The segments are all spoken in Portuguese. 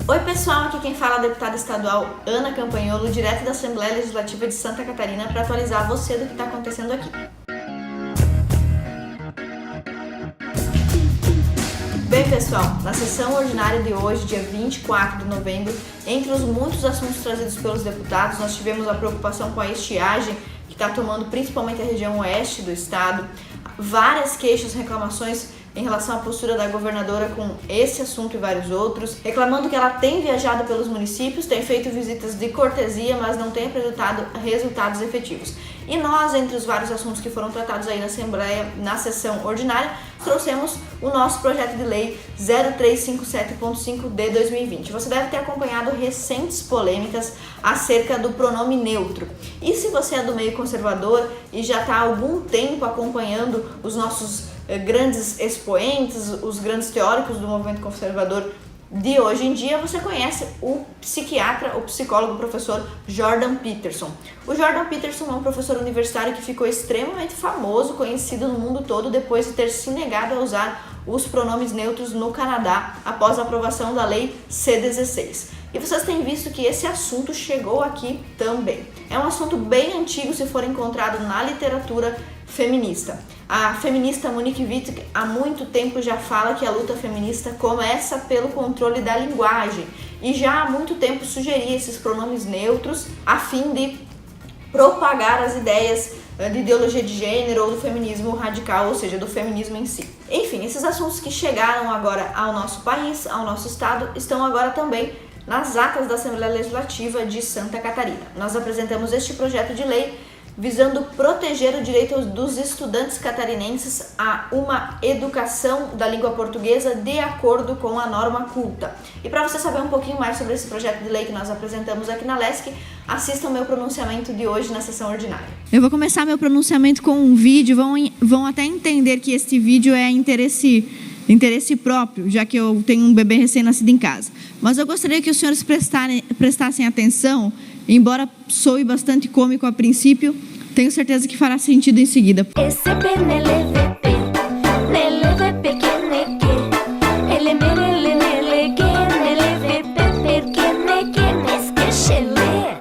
Oi pessoal, aqui quem fala é a deputada estadual Ana Campanholo, direto da Assembleia Legislativa de Santa Catarina, para atualizar você do que está acontecendo aqui. Bem pessoal, na sessão ordinária de hoje, dia 24 de novembro, entre os muitos assuntos trazidos pelos deputados, nós tivemos a preocupação com a estiagem, que está tomando principalmente a região oeste do estado, várias queixas, reclamações em relação à postura da governadora com esse assunto e vários outros, reclamando que ela tem viajado pelos municípios, tem feito visitas de cortesia, mas não tem apresentado resultados efetivos. E nós, entre os vários assuntos que foram tratados aí na Assembleia, na sessão ordinária, trouxemos o nosso projeto de lei 0357.5 de 2020. Você deve ter acompanhado recentes polêmicas acerca do pronome neutro. E se você é do meio conservador e já está há algum tempo acompanhando os nossos grandes expoentes, os grandes teóricos do movimento conservador de hoje em dia, você conhece o psiquiatra, o psicólogo, o professor Jordan Peterson. O Jordan Peterson é um professor universitário que ficou extremamente famoso, conhecido no mundo todo, depois de ter se negado a usar os pronomes neutros no Canadá, após a aprovação da lei C-16. E vocês têm visto que esse assunto chegou aqui também. É um assunto bem antigo se for encontrado na literatura feminista. A feminista Monique Wittig há muito tempo já fala que a luta feminista começa pelo controle da linguagem e já há muito tempo sugeria esses pronomes neutros a fim de propagar as ideias de ideologia de gênero ou do feminismo radical, ou seja, do feminismo em si. Enfim, esses assuntos que chegaram agora ao nosso país, ao nosso estado, estão agora também nas atas da Assembleia Legislativa de Santa Catarina. Nós apresentamos este projeto de lei visando proteger o direito dos estudantes catarinenses a uma educação da língua portuguesa de acordo com a norma culta. E para você saber um pouquinho mais sobre esse projeto de lei que nós apresentamos aqui na LESC, assista o meu pronunciamento de hoje na sessão ordinária. Eu vou começar meu pronunciamento com um vídeo, vão até entender que este vídeo é interesse próprio, já que eu tenho um bebê recém-nascido em casa. Mas eu gostaria que os senhores prestassem atenção, embora soe bastante cômico a princípio, tenho certeza que fará sentido em seguida.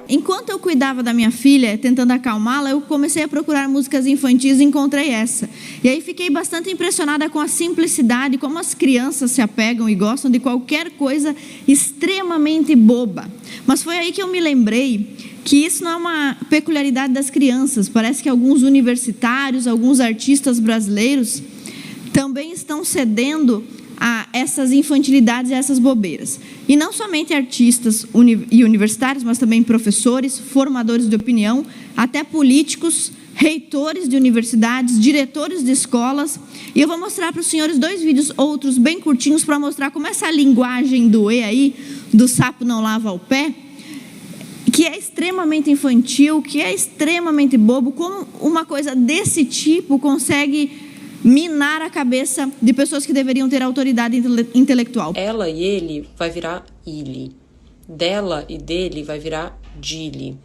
Enquanto eu cuidava da minha filha, tentando acalmá-la, eu comecei a procurar músicas infantis e encontrei essa. E aí fiquei bastante impressionada com a simplicidade, como as crianças se apegam e gostam de qualquer coisa extremamente boba. Mas foi aí que eu me lembrei que isso não é uma peculiaridade das crianças. Parece que alguns universitários, alguns artistas brasileiros também estão cedendo a essas infantilidades e essas bobeiras. E não somente artistas e universitários, mas também professores, formadores de opinião, até políticos, reitores de universidades, diretores de escolas. E eu vou mostrar para os senhores dois vídeos, outros bem curtinhos, para mostrar como essa linguagem do E aí, do sapo não lava o pé, que é extremamente infantil, que é extremamente bobo, como uma coisa desse tipo consegue minar a cabeça de pessoas que deveriam ter autoridade intelectual. Ela e ele vai virar ile. Dela e dele vai virar dile.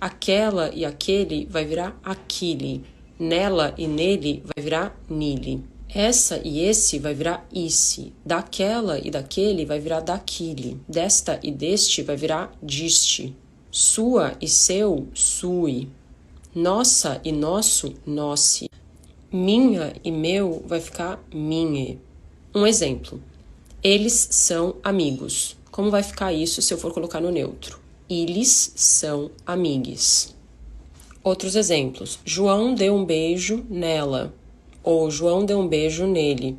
Aquela e aquele vai virar aquile. Nela e nele vai virar nile. Essa e esse vai virar isse. Daquela e daquele vai virar daquile. Desta e deste vai virar diste. Sua e seu, sui. Nossa e nosso, nosse. Minha e meu vai ficar minhe. Um exemplo. Eles são amigos. Como vai ficar isso se eu for colocar no neutro? Eles são amigues. Outros exemplos. João deu um beijo nela. Ou João deu um beijo nele.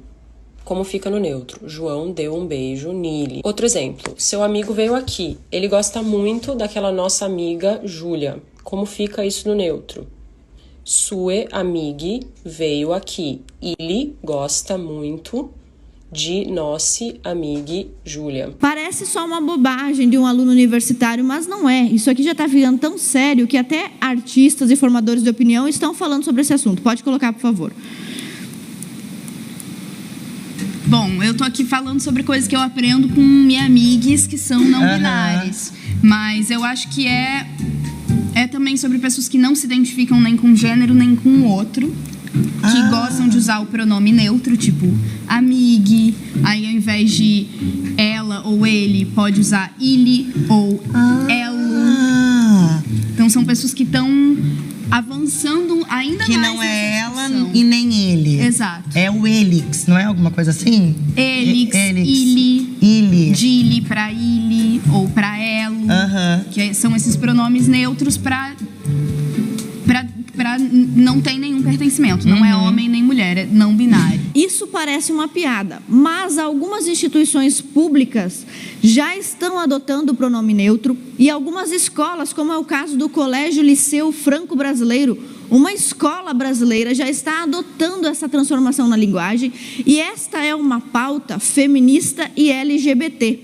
Como fica no neutro? João deu um beijo nele. Outro exemplo. Seu amigo veio aqui. Ele gosta muito daquela nossa amiga Júlia. Como fica isso no neutro? Sue amighi veio aqui. Ele gosta muito de nosse amighi Júlia. Parece só uma bobagem de um aluno universitário, mas não é. Isso aqui já está ficando tão sério que até artistas e formadores de opinião estão falando sobre esse assunto. Pode colocar, por favor. Bom, eu tô aqui falando sobre coisas que eu aprendo com minhas amigas que são não binárias. Mas eu acho que é também sobre pessoas que não se identificam nem com um gênero, nem com o outro. Que gostam de usar o pronome neutro, tipo amigue. Aí ao invés de ela ou ele pode usar ele ou elo. Então são pessoas que estão avançando ainda que mais. Que não é ela e nem ele. Exato. É o elix, não é alguma coisa assim? Elix, ili, dili pra ili ou pra elo. Que são esses pronomes neutros pra não tem nenhum pertencimento. Não é homem nem mulher, é não binário. Isso parece uma piada, mas algumas instituições públicas já estão adotando o pronome neutro e algumas escolas, como é o caso do Colégio Liceu Franco-Brasileiro, uma escola brasileira, já está adotando essa transformação na linguagem, e esta é uma pauta feminista e LGBT.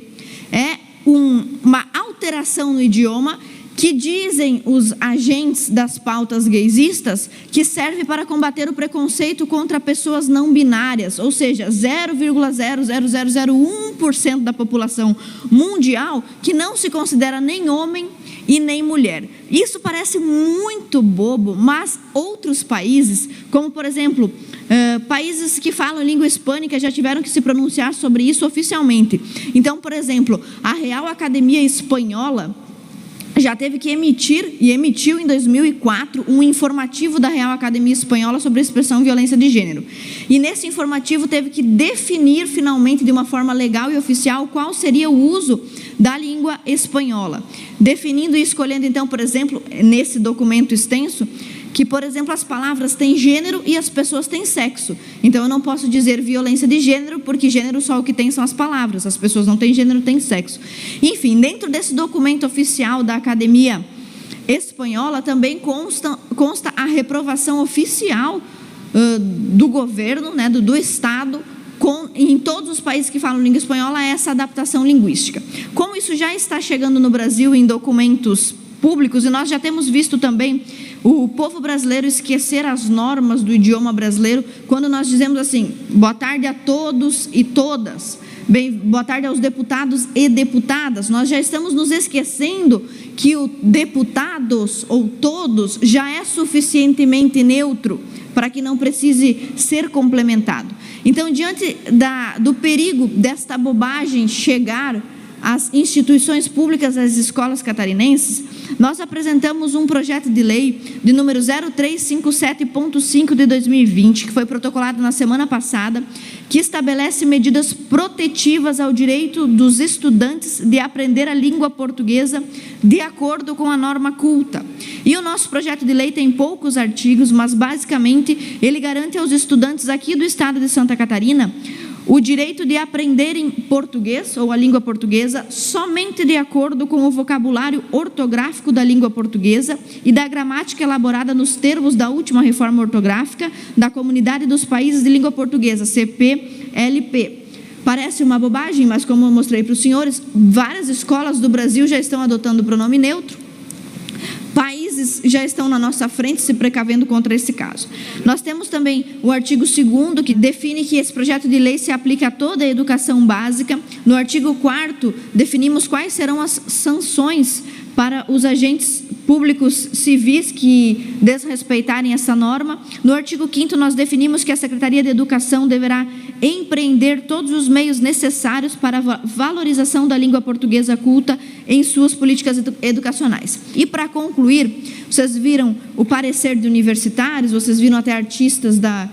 É uma alteração no idioma que dizem os agentes das pautas gaysistas que serve para combater o preconceito contra pessoas não binárias, ou seja, 0,00001% da população mundial que não se considera nem homem e nem mulher. Isso parece muito bobo, mas outros países, como por exemplo, países que falam língua hispânica já tiveram que se pronunciar sobre isso oficialmente. Então, por exemplo, a Real Academia Espanhola já teve que emitir, e emitiu em 2004, um informativo da Real Academia Espanhola sobre a expressão violência de gênero. E nesse informativo teve que definir finalmente de uma forma legal e oficial qual seria o uso da língua espanhola. Definindo e escolhendo então, por exemplo, nesse documento extenso, que, por exemplo, as palavras têm gênero e as pessoas têm sexo. Então, eu não posso dizer violência de gênero, porque gênero só o que tem são as palavras. As pessoas não têm gênero, têm sexo. Enfim, dentro desse documento oficial da Academia Espanhola, também consta a reprovação oficial do governo, né, do Estado, em todos os países que falam língua espanhola, a essa adaptação linguística. Como isso já está chegando no Brasil em documentos públicos, e nós já temos visto também o povo brasileiro esquecer as normas do idioma brasileiro, quando nós dizemos assim, boa tarde a todos e todas, bem, boa tarde aos deputados e deputadas, nós já estamos nos esquecendo que o deputados ou todos já é suficientemente neutro para que não precise ser complementado. Então, diante do perigo desta bobagem chegar às instituições públicas, às escolas catarinenses, nós apresentamos um projeto de lei de número 0357.5 de 2020, que foi protocolado na semana passada, que estabelece medidas protetivas ao direito dos estudantes de aprender a língua portuguesa de acordo com a norma culta. E o nosso projeto de lei tem poucos artigos, mas basicamente ele garante aos estudantes aqui do estado de Santa Catarina o direito de aprenderem português ou a língua portuguesa somente de acordo com o vocabulário ortográfico da língua portuguesa e da gramática elaborada nos termos da última reforma ortográfica da Comunidade dos Países de Língua Portuguesa, CPLP. Parece uma bobagem, mas como eu mostrei para os senhores, várias escolas do Brasil já estão adotando o pronome neutro. Países já estão na nossa frente se precavendo contra esse caso. Nós temos também o artigo 2º, que define que esse projeto de lei se aplica a toda a educação básica. No artigo 4º, definimos quais serão as sanções para os agentes públicos civis que desrespeitarem essa norma. No artigo 5º, nós definimos que a Secretaria de Educação deverá empreender todos os meios necessários para a valorização da língua portuguesa culta em suas políticas educacionais. E para concluir, vocês viram o parecer de universitários, vocês viram até artistas da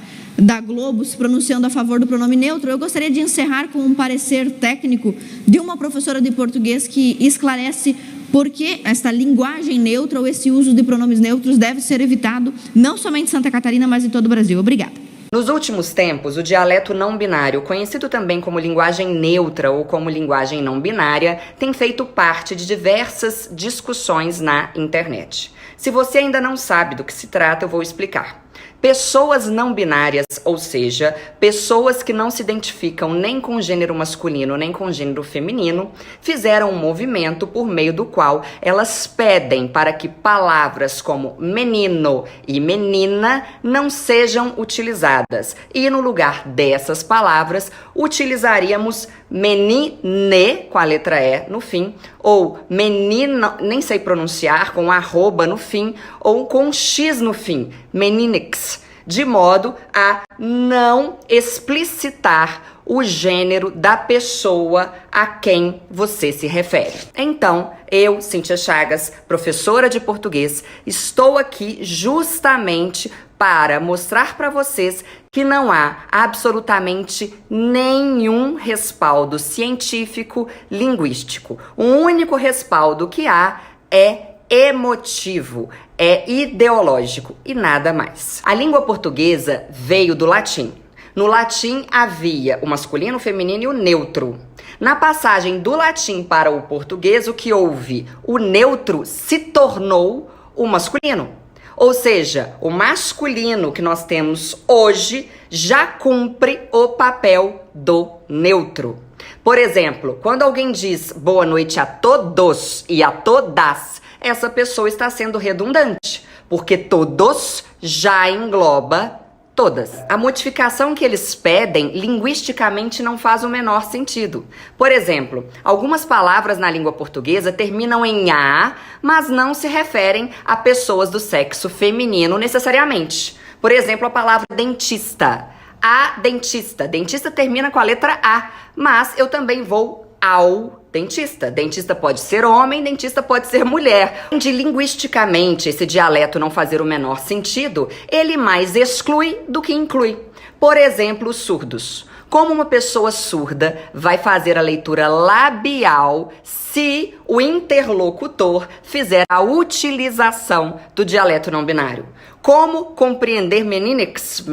Globo se pronunciando a favor do pronome neutro. Eu gostaria de encerrar com um parecer técnico de uma professora de português que esclarece por que esta linguagem neutra ou esse uso de pronomes neutros deve ser evitado, não somente em Santa Catarina, mas em todo o Brasil. Obrigada. Nos últimos tempos, o dialeto não binário, conhecido também como linguagem neutra ou como linguagem não binária, tem feito parte de diversas discussões na internet. Se você ainda não sabe do que se trata, eu vou explicar. Pessoas não binárias, ou seja, pessoas que não se identificam nem com gênero masculino nem com gênero feminino, fizeram um movimento por meio do qual elas pedem para que palavras como menino e menina não sejam utilizadas. E no lugar dessas palavras, utilizaríamos menine, com a letra E no fim, ou menina, nem sei pronunciar, com arroba no fim, ou com X no fim, meninix. de modo a não explicitar o gênero da pessoa a quem você se refere. Então, eu, Cíntia Chagas, professora de português, estou aqui justamente para mostrar para vocês que não há absolutamente nenhum respaldo científico linguístico. O único respaldo que há é emotivo, é ideológico e nada mais. A língua portuguesa veio do latim. No latim havia o masculino, o feminino e o neutro. Na passagem do latim para o português, o que houve? O neutro se tornou o masculino. Ou seja, o masculino que nós temos hoje já cumpre o papel do neutro. Por exemplo, quando alguém diz boa noite a todos e a todas, essa pessoa está sendo redundante, porque todos já engloba todas. A modificação que eles pedem, linguisticamente, não faz o menor sentido. Por exemplo, algumas palavras na língua portuguesa terminam em A, mas não se referem a pessoas do sexo feminino necessariamente. Por exemplo, a palavra dentista. A dentista. Dentista termina com a letra A, mas eu também vou ao dentista. Dentista pode ser homem, dentista pode ser mulher. De linguisticamente esse dialeto não fazer o menor sentido, ele mais exclui do que inclui. Por exemplo, os surdos. Como uma pessoa surda vai fazer a leitura labial se o interlocutor fizer a utilização do dialeto não binário? Como compreender meninix,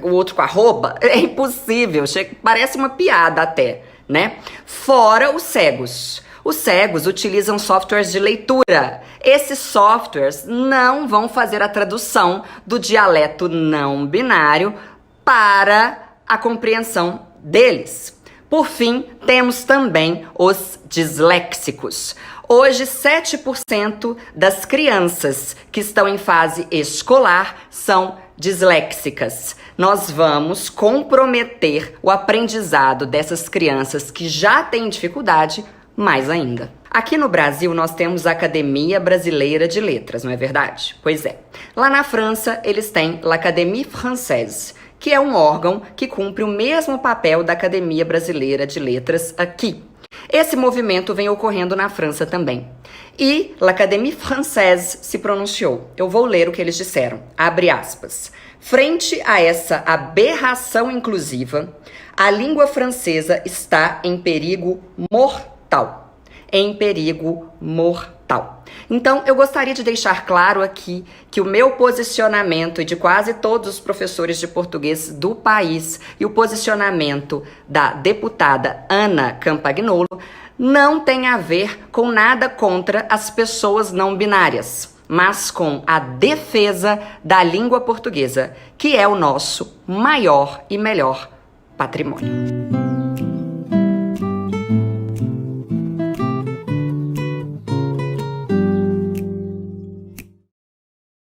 o outro com arroba? É impossível, parece uma piada até, né? Fora os cegos. Os cegos utilizam softwares de leitura. Esses softwares não vão fazer a tradução do dialeto não binário para a compreensão deles. Por fim, temos também os disléxicos. Hoje, 7% das crianças que estão em fase escolar são disléxicas. Nós vamos comprometer o aprendizado dessas crianças que já têm dificuldade mais ainda. Aqui no Brasil, nós temos a Academia Brasileira de Letras, não é verdade? Pois é. Lá na França, eles têm l'Académie Française, que é um órgão que cumpre o mesmo papel da Academia Brasileira de Letras aqui. Esse movimento vem ocorrendo na França também. E l'Académie Française se pronunciou. Eu vou ler o que eles disseram. Abre aspas. Frente a essa aberração inclusiva, a língua francesa está em perigo mortal. Em perigo mortal. Então, eu gostaria de deixar claro aqui que o meu posicionamento e de quase todos os professores de português do país e o posicionamento da deputada Ana Campagnolo não tem a ver com nada contra as pessoas não binárias, mas com a defesa da língua portuguesa, que é o nosso maior e melhor patrimônio.